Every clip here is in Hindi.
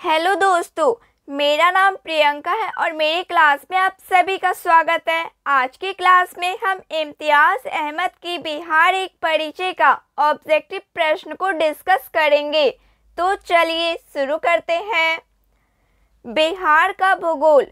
हेलो दोस्तों, मेरा नाम प्रियंका है और मेरी क्लास में आप सभी का स्वागत है। आज की क्लास में हम इम्तियाज़ अहमद की बिहार एक परिचय का ऑब्जेक्टिव प्रश्न को डिस्कस करेंगे। तो चलिए शुरू करते हैं। बिहार का भूगोल।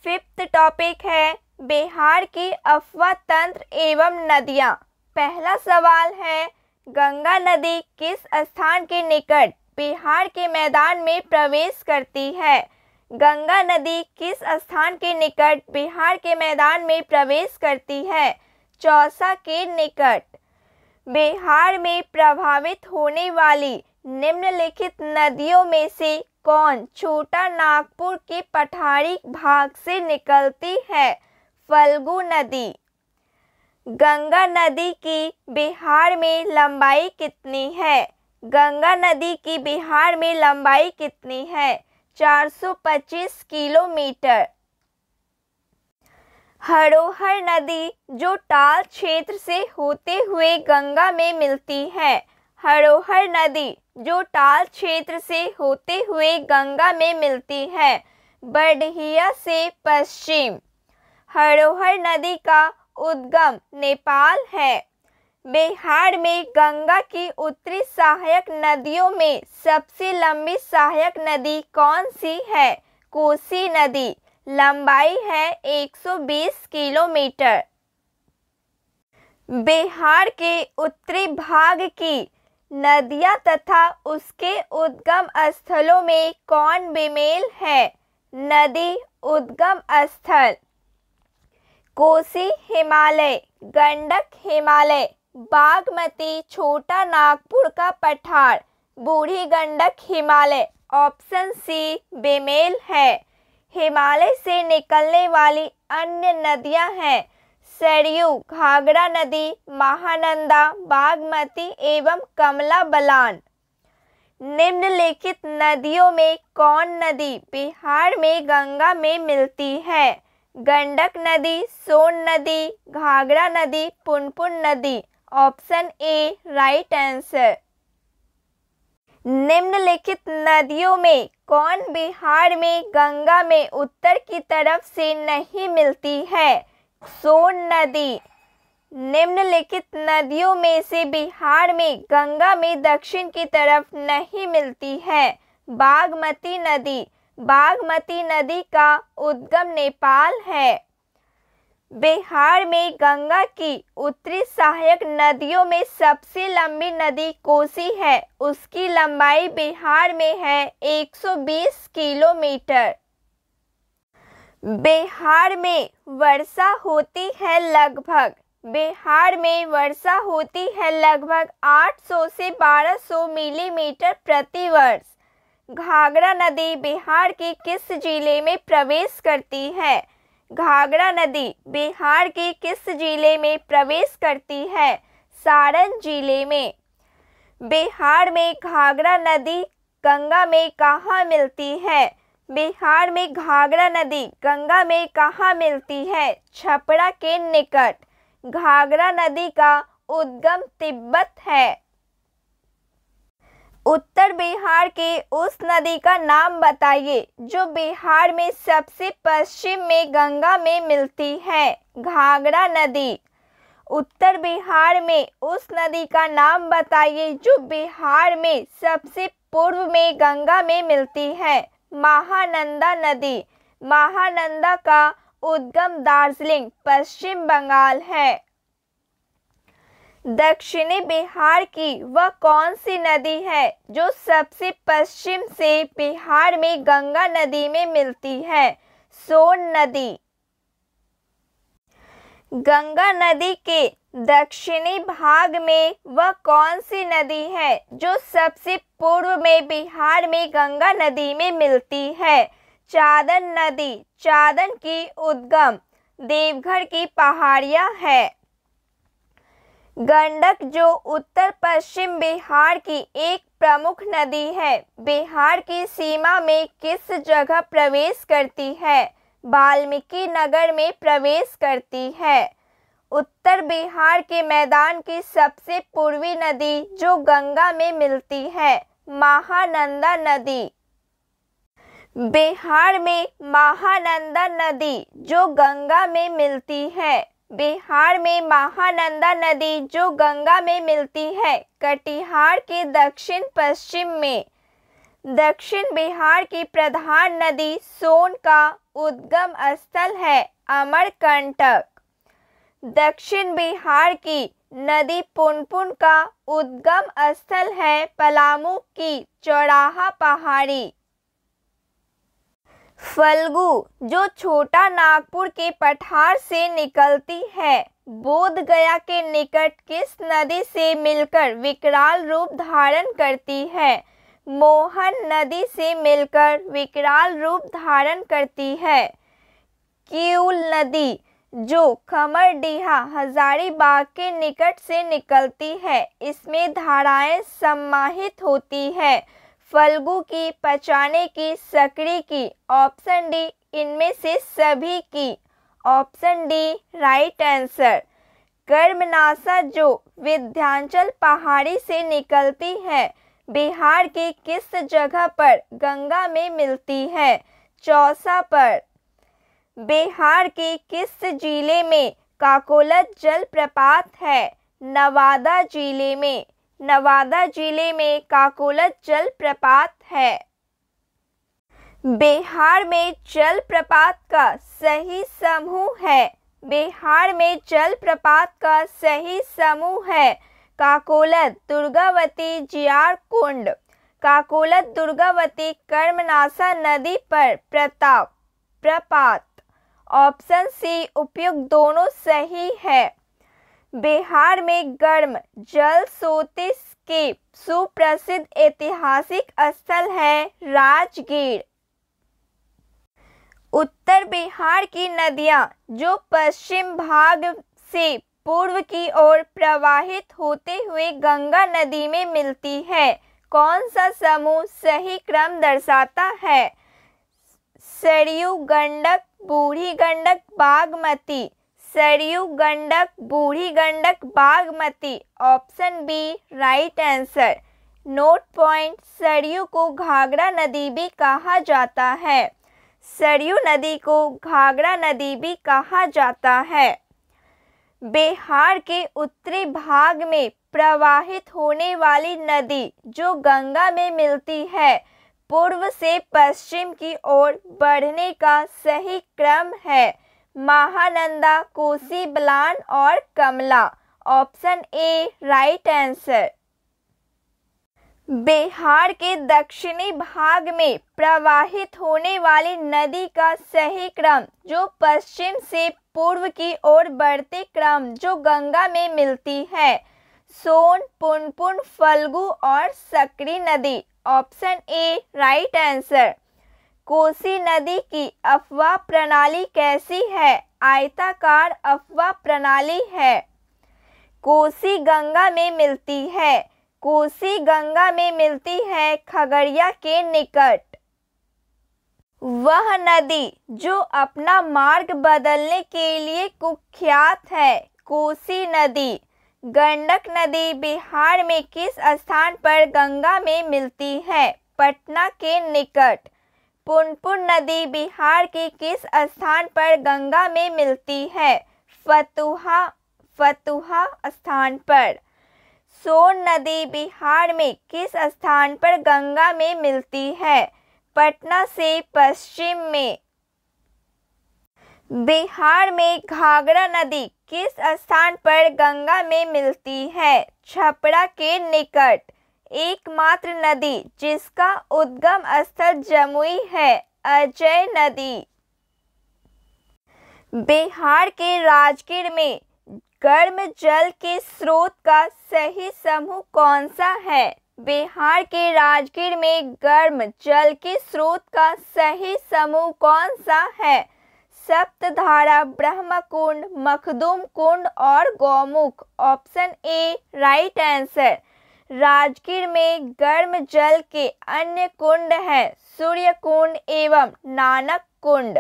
फिफ्थ टॉपिक है बिहार की अफवाह तंत्र एवं नदियाँ। पहला सवाल है, गंगा नदी किस स्थान के निकट बिहार के मैदान में प्रवेश करती है? गंगा नदी किस स्थान के निकट बिहार के मैदान में प्रवेश करती है? चौसा के निकट। बिहार में प्रभावित होने वाली निम्नलिखित नदियों में से कौन छोटा नागपुर के पठारी भाग से निकलती है? फल्गु नदी। गंगा नदी की बिहार में लंबाई कितनी है? गंगा नदी की बिहार में लंबाई कितनी है? 425 किलोमीटर। हरोहर नदी जो टाल क्षेत्र से होते हुए गंगा में मिलती है। हरोहर नदी जो टाल क्षेत्र से होते हुए गंगा में मिलती है। बड़हिया से पश्चिम। हरोहर नदी का उद्गम नेपाल है। बिहार में गंगा की उत्तरी सहायक नदियों में सबसे लंबी सहायक नदी कौन सी है? कोसी नदी। लंबाई है 120 किलोमीटर। बिहार के उत्तरी भाग की नदियां तथा उसके उद्गम स्थलों में कौन बेमेल है? नदी उद्गम स्थल। कोसी हिमालय, गंडक हिमालय, बागमती छोटा नागपुर का पठार, बूढ़ी गंडक हिमालय। ऑप्शन सी बेमेल है। हिमालय से निकलने वाली अन्य नदियां हैं सरयू, घाघरा नदी, महानंदा, बागमती एवं कमला बलान। निम्नलिखित नदियों में कौन नदी बिहार में गंगा में मिलती है? गंडक नदी, सोन नदी, घाघरा नदी, पुनपुन नदी। Option A right answer. निम्नलिखित नदियों में कौन बिहार में गंगा में उत्तर की तरफ से नहीं मिलती है? सोन नदी। निम्नलिखित नदियों में से बिहार में गंगा में दक्षिण की तरफ नहीं मिलती है। बागमती नदी। बागमती नदी का उद्गम नेपाल है। बिहार में गंगा की उत्तरी सहायक नदियों में सबसे लंबी नदी कोसी है। उसकी लंबाई बिहार में है 120 किलोमीटर। बिहार में वर्षा होती है लगभग। बिहार में वर्षा होती है लगभग 800 से 1200 मिलीमीटर प्रति वर्ष। घाघरा नदी बिहार के किस जिले में प्रवेश करती है? घाघरा नदी बिहार के किस जिले में प्रवेश करती है? सारण जिले में। बिहार में घाघरा नदी गंगा में कहाँ मिलती है? बिहार में घाघरा नदी गंगा में कहाँ मिलती है? छपरा के निकट। घाघरा नदी का उद्गम तिब्बत है। उत्तर बिहार के उस नदी का नाम बताइए जो बिहार में सबसे पश्चिम में गंगा में मिलती है। घाघरा नदी। उत्तर बिहार में उस नदी का नाम बताइए जो बिहार में सबसे पूर्व में गंगा में मिलती है। महानंदा नदी। महानंदा का उद्गम दार्जिलिंग, पश्चिम बंगाल है। दक्षिणी बिहार की वह कौन सी नदी है जो सबसे पश्चिम से बिहार में गंगा नदी में मिलती है? सोन नदी। गंगा नदी के दक्षिणी भाग में वह कौन सी नदी है जो सबसे पूर्व में बिहार में गंगा नदी में मिलती है? चादन नदी। चादन की उद्गम देवघर की पहाड़ियाँ है। गंडक जो उत्तर पश्चिम बिहार की एक प्रमुख नदी है, बिहार की सीमा में किस जगह प्रवेश करती है? वाल्मीकि नगर में प्रवेश करती है। उत्तर बिहार के मैदान की सबसे पूर्वी नदी जो गंगा में मिलती है? महानंदा नदी। बिहार में महानंदा नदी जो गंगा में मिलती है। बिहार में महानंदा नदी जो गंगा में मिलती है कटिहार के दक्षिण पश्चिम में। दक्षिण बिहार की प्रधान नदी सोन का उद्गम स्थल है अमरकंटक। दक्षिण बिहार की नदी पुनपुन का उद्गम स्थल है पलामू की चौराहा पहाड़ी। फल्गु जो छोटा नागपुर के पठार से निकलती है बोध गया के निकट किस नदी से मिलकर विकराल रूप धारण करती है? मोहन नदी से मिलकर विकराल रूप धारण करती है। किऊल नदी जो खमरडीहा हजारीबाग के निकट से निकलती है इसमें धाराएं समाहित होती है। फल्गु की, पचाने की, सकरी की। ऑप्शन डी इनमें से सभी की। Option D right answer. Karmanasa जो विंध्याचल पहाड़ी से निकलती है बिहार की किस जगह पर गंगा में मिलती है? चौसा पर। बिहार के किस जिले में काकोलत जलप्रपात है? नवादा जिले में। नवादा जिले में काकोलत जलप्रपात है। बिहार में जलप्रपात का सही समूह है। बिहार में जलप्रपात का सही समूह है काकोलत, दुर्गावती, जियार कुंड। काकोलत, दुर्गावती, कर्मनासा नदी पर प्रपात। ऑप्शन सी उपयुक्त दोनों सही है। बिहार में गर्म जल स्रोत के सुप्रसिद्ध ऐतिहासिक स्थल है राजगीर। उत्तर बिहार की नदियां जो पश्चिम भाग से पूर्व की ओर प्रवाहित होते हुए गंगा नदी में मिलती है कौन सा समूह सही क्रम दर्शाता है? Saryu, Gandak, Burhi Gandak, Bagmati. Saryu, Gandak, Burhi Gandak, Bagmati. Option B right answer. Note point. Saryu को घाघरा नदी भी कहा जाता है। सरयू नदी को घाघरा नदी भी कहा जाता है। बिहार के उत्तरी भाग में प्रवाहित होने वाली नदी जो गंगा में मिलती है पूर्व से पश्चिम की ओर बढ़ने का सही क्रम है महानंदा, कोसी, बलान और Kamla. Option A right answer. Bihar के दक्षिणी भाग में प्रवाहित होने वाली नदी का सही क्रम जो पश्चिम से पूर्व की ओर बढ़ते क्रम जो गंगा में मिलती है सोन, पुनपुन, फल्गु और सकरी नदी। Option A right answer. Kosi नदी की अफवाह प्रणाली कैसी है? आयताकार अफवाह प्रणाली है। कोसी गंगा में मिलती है। कोसी गंगा में मिलती है खगड़िया के निकट। वह नदी जो अपना मार्ग बदलने के लिए कुख्यात है कोसी नदी। गंडक नदी बिहार में किस स्थान पर गंगा में मिलती है? पटना के निकट। पुनपुन नदी बिहार के किस स्थान पर गंगा में मिलती है? फतुहा स्थान पर। सोन नदी बिहार में किस स्थान पर गंगा में मिलती है? पटना से पश्चिम में। बिहार में घाघरा नदी किस स्थान पर गंगा में मिलती है? छपरा के निकट। एकमात्र नदी जिसका उद्गम स्थल जमुई है अजय नदी। बिहार के राजगीर में गर्म जल के स्रोत का सही समूह कौन सा है? बिहार के राजगीर में गर्म जल के स्रोत का सही समूह कौन सा है? सप्तधारा, ब्रह्मकुंड, मखदूम कुंड और Gaumukh. Option A right answer. Rajgir में गर्म जल के अन्य कुंड हैं सूर्य कुंड एवं नानक कुंड।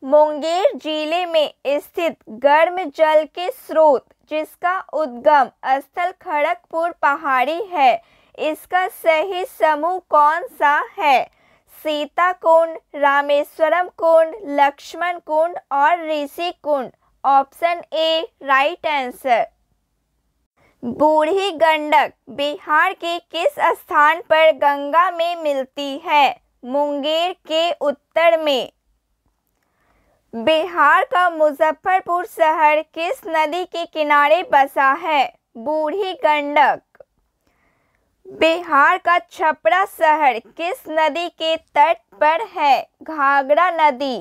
मुंगेर जिले में स्थित गर्म जल के स्रोत जिसका उद्गम स्थल खड़गपुर पहाड़ी है इसका सही समूह कौन सा है? सीता कुंड, रामेश्वरम कुंड, लक्ष्मण कुंड और Rishi Kund. Option A right answer. Budhi Gandak Bihar के किस स्थान पर गंगा में मिलती है? मुंगेर के उत्तर में। बिहार का मुजफ्फरपुर शहर किस नदी के किनारे बसा है? बूढ़ी गंडक। बिहार का छपरा शहर किस नदी के तट पर है? घाघरा नदी।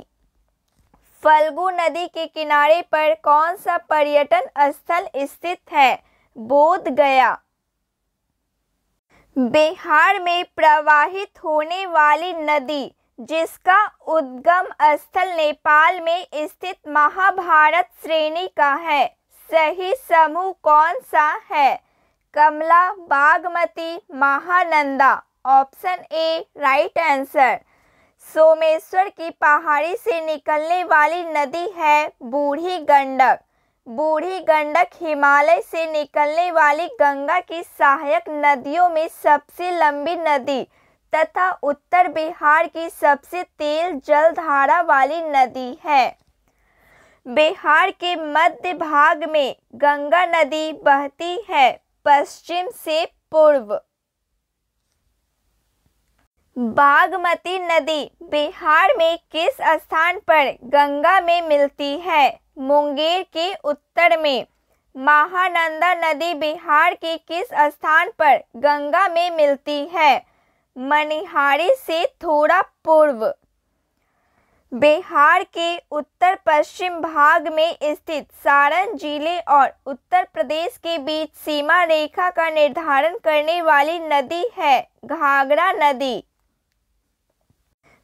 फल्गु नदी के किनारे पर कौन सा पर्यटन स्थल स्थित है? बोध गया। बिहार में प्रवाहित होने वाली नदी जिसका उद्गम स्थल नेपाल में स्थित महाभारत श्रेणी का है, सही समूह कौन सा है? Kamla, Bagmati, Mahananda. Option A right answer. Someshwar की पहाड़ी से निकलने वाली नदी है बूढ़ी गंडक। बूढ़ी गंडक हिमालय से निकलने वाली गंगा की सहायक नदियों में सबसे लंबी नदी तथा उत्तर बिहार की सबसे तेज जलधारा वाली नदी है। बिहार के मध्य भाग में गंगा नदी बहती है पश्चिम से पूर्व। बागमती नदी बिहार में किस स्थान पर गंगा में मिलती है? मुंगेर के उत्तर में। महानंदा नदी बिहार के किस स्थान पर गंगा में मिलती है? मनिहारी से थोड़ा पूर्व। बिहार के उत्तर पश्चिम भाग में स्थित सारण जिले और उत्तर प्रदेश के बीच सीमा रेखा का निर्धारण करने वाली नदी है घाघरा नदी।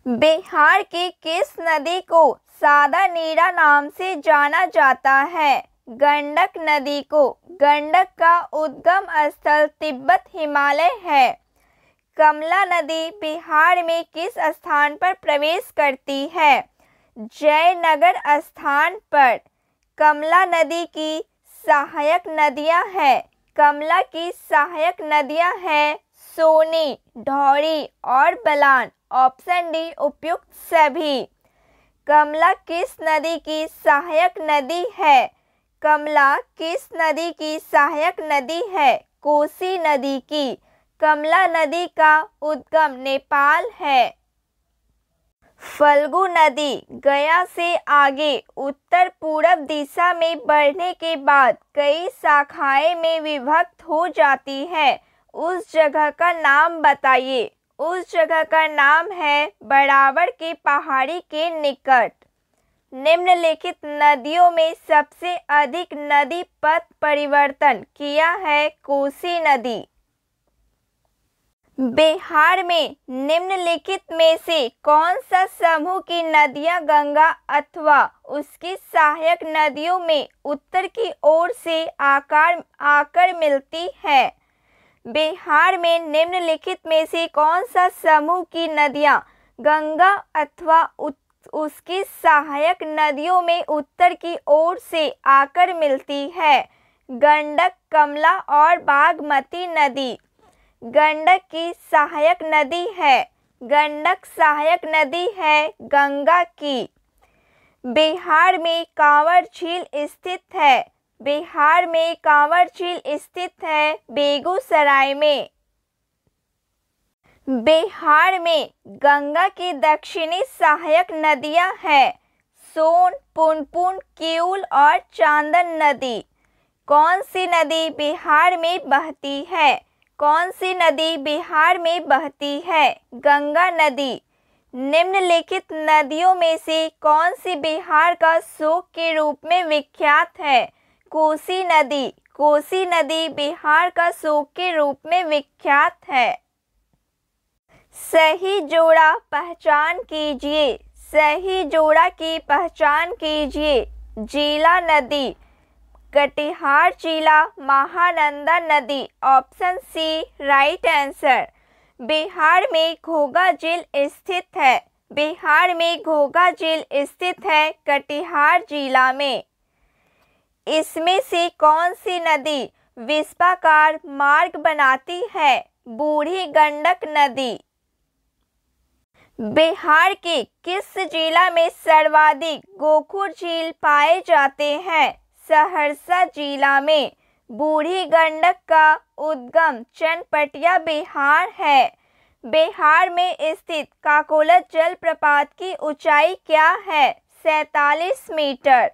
बिहार की किस नदी को सादा नीरा नाम से जाना जाता है? गंडक नदी को। गंडक का उद्गम स्थल तिब्बत हिमालय है। कमला नदी बिहार में किस स्थान पर प्रवेश करती है? जयनगर स्थान पर। कमला नदी की सहायक नदियां हैं। कमला की सहायक नदियां हैं सोनी, ढौरी और बलान। ऑप्शन डी उपयुक्त सभी। कमला किस नदी की सहायक नदी है? कमला किस नदी की सहायक नदी है? कोसी नदी की। कमला नदी का उद्गम नेपाल है। फल्गु नदी गया से आगे उत्तर पूरब दिशा में बढ़ने के बाद कई शाखाएं में विभक्त हो जाती है। उस जगह का नाम बताइए। उस जगह का नाम है बराबर की पहाड़ी के निकट। निम्नलिखित नदियों में सबसे अधिक नदी पथ परिवर्तन किया है कोसी नदी। बिहार में निम्नलिखित में से कौन सा समूह की नदियां गंगा अथवा उसकी सहायक नदियों में उत्तर की ओर से आकर मिलती है? बिहार में निम्नलिखित में से कौन सा समूह की नदियां गंगा अथवा उसकी सहायक नदियों में उत्तर की ओर से आकर मिलती है? गंडक, कमला और बागमती नदी। गंडक की सहायक नदी है। गंडक सहायक नदी है गंगा की। बिहार में कांवर झील स्थित है। बिहार में कांवर झील स्थित है बेगूसराय में। बिहार में गंगा की दक्षिणी सहायक नदियां हैं सोन, पुनपुन, किऊल और चांदन नदी। कौन सी नदी बिहार में बहती है? कौन सी नदी बिहार में बहती है? गंगा नदी। निम्नलिखित नदियों में से कौन सी बिहार का शोक के रूप में विख्यात है? कोसी नदी। कोसी नदी बिहार का शोक के रूप में विख्यात है। सही जोड़ा पहचान कीजिए। सही जोड़ा की पहचान कीजिए। जीला नदी, कटिहार जिला, महानंदा नदी। Option C right answer. Bihar में घोघा झील स्थित है। बिहार में घोघा झील स्थित है कटिहार जिला में। इसमें से कौन सी नदी विस्फाकार मार्ग बनाती है? बूढ़ी गंडक नदी। बिहार के किस जिला में सर्वाधिक गोखुर झील पाए जाते हैं? सहरसा जिला में। बूढ़ी गंडक का उद्गम चनपटिया बिहार है। बिहार में स्थित काकोलत जलप्रपात की ऊंचाई क्या है? 47 मीटर।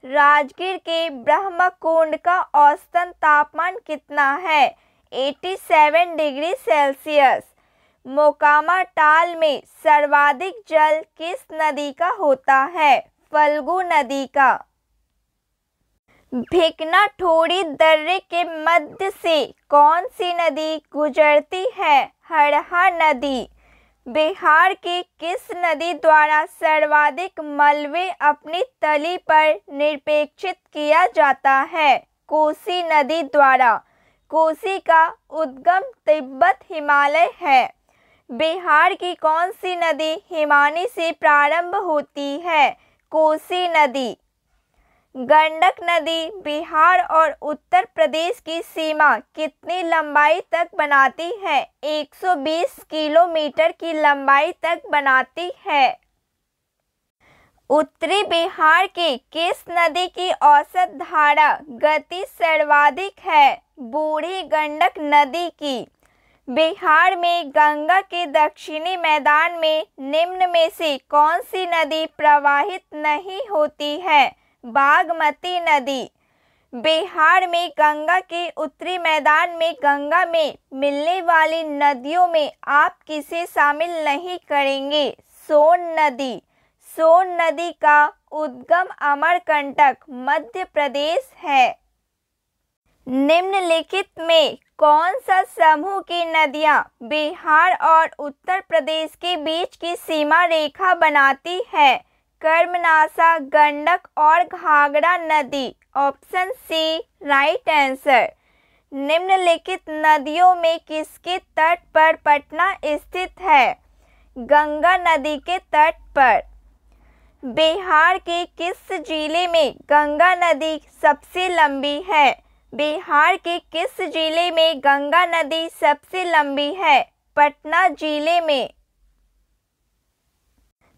राजगीर के ब्रह्मकुंड का औसतन तापमान कितना है? 87 डिग्री सेल्सियस। मोकामा टाल में सर्वाधिक जल किस नदी का होता है? फल्गु नदी का। भिकना ठोड़ी दर्रे के मध्य से कौन सी नदी गुजरती है? हरहा नदी। बिहार की किस नदी द्वारा सर्वाधिक मलबे अपनी तली पर निक्षेपित किया जाता है? कोसी नदी द्वारा। कोसी का उद्गम तिब्बत हिमालय है। बिहार की कौन सी नदी हिमानी से प्रारंभ होती है? कोसी नदी। गंडक नदी बिहार और उत्तर प्रदेश की सीमा कितनी लंबाई तक बनाती है? 120 किलोमीटर की लंबाई तक बनाती है। उत्तरी बिहार के किस नदी की औसत धारा गति सर्वाधिक है? बूढ़ी गंडक नदी की। बिहार में गंगा के दक्षिणी मैदान में निम्न में से कौन सी नदी प्रवाहित नहीं होती है? बागमती नदी। बिहार में गंगा के उत्तरी मैदान में गंगा में मिलने वाली नदियों में आप किसे शामिल नहीं करेंगे? सोन नदी। सोन नदी का उद्गम अमरकंटक मध्य प्रदेश है। निम्नलिखित में कौन सा समूह की नदियां बिहार और उत्तर प्रदेश के बीच की सीमा रेखा बनाती है? कर्मनाशा, गंडक और घाघरा नदी। Option C right answer. निम्नलिखित नदियों में किसके तट पर पटना स्थित है? गंगा नदी के तट पर। बिहार के किस जिले में गंगा नदी सबसे लंबी है? बिहार के किस जिले में गंगा नदी सबसे लंबी है? पटना जिले में।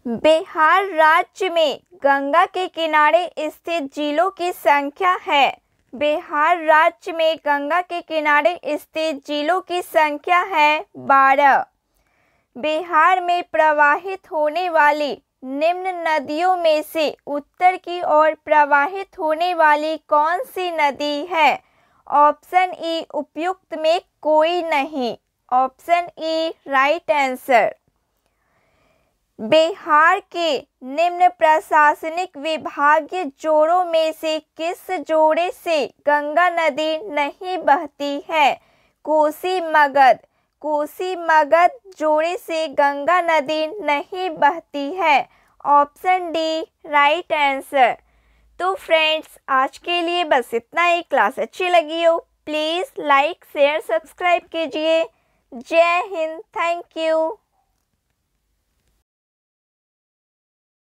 बिहार राज्य में गंगा के किनारे स्थित जिलों की संख्या है। बिहार राज्य में गंगा के किनारे स्थित जिलों की संख्या है 12। बिहार में प्रवाहित होने वाली निम्न नदियों में से उत्तर की ओर प्रवाहित होने वाली कौन सी नदी है? ऑप्शन ई उपयुक्त में कोई नहीं। Option E right answer. Bihar के निम्न प्रशासनिक विभागीय जोड़ों में से किस जोड़े से गंगा नदी नहीं बहती है? कोसी मगध। कोसी मगध जोड़े से गंगा नदी नहीं बहती है। Option D right answer. तो फ्रेंड्स, आज के लिए बस इतना ही। क्लास अच्छी लगी हो प्लीज़ लाइक शेयर सब्सक्राइब कीजिए। जय हिंद। Thank you.